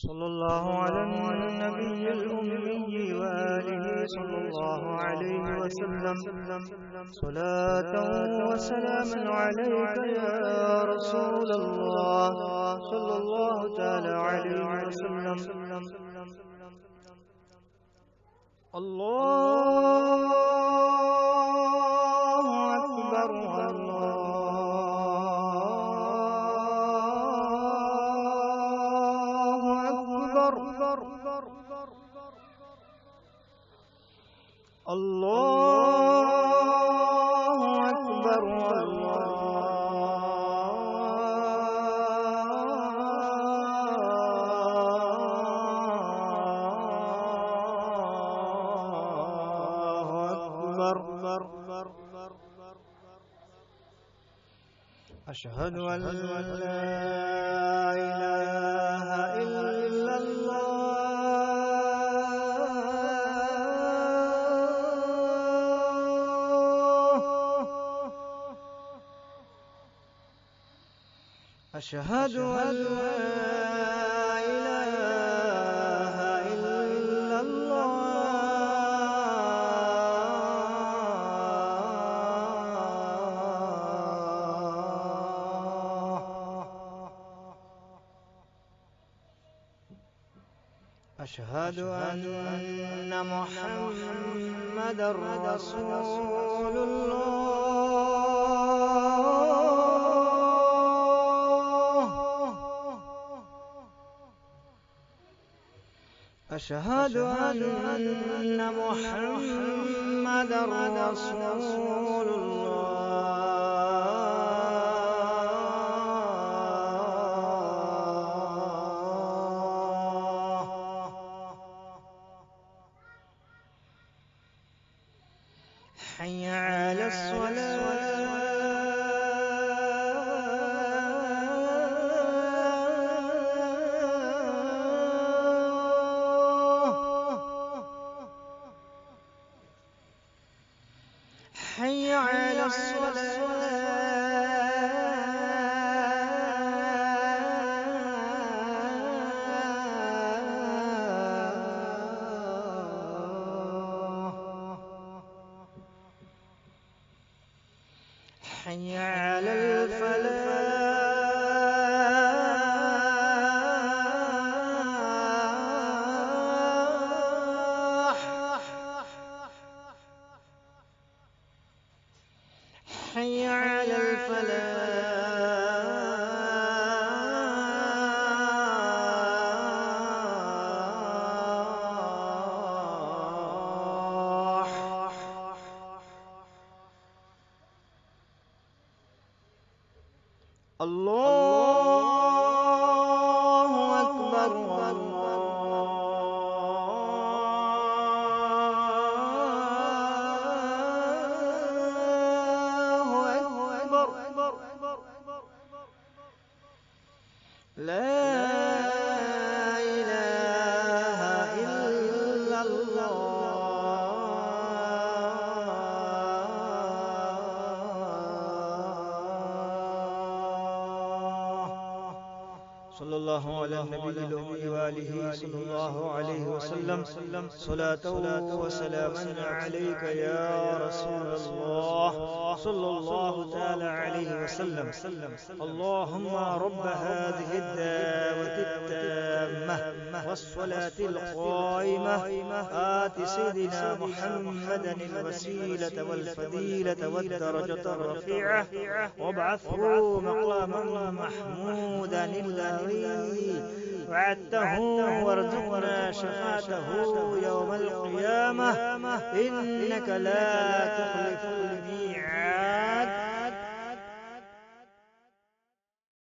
صلى الله على النبي الأمي وآله صلى الله عليه وسلم صلاة وسلاما عليك يا رسول الله صلى الله تعالى عليه وسلم. الله أكبر الله أكبر أشهد أن لا إله إلا الله أشهد أن لا إله إلا الله أشهد أن محمدا رسول الله أشهد أن محمدا رسول حي على حي على حي على الفلاح حي على الله أكبر لا إله إلا صلى الله على النبي الأمي وآله صلى الله عليه وسلم صلاة وسلاما عليك يا رسول الله صلى الله تعالى عليه وسلم. اللهم رب هذه الدعوة التامة والصلاة القائمة آت سيدنا محمدا الوسيلة والفضيلة والدرجة الرفيعة وابعثه مقاما محمودا الذي وعدته وارزقنا شفاعته يوم القيامة إنك لا تخلف الميعاد.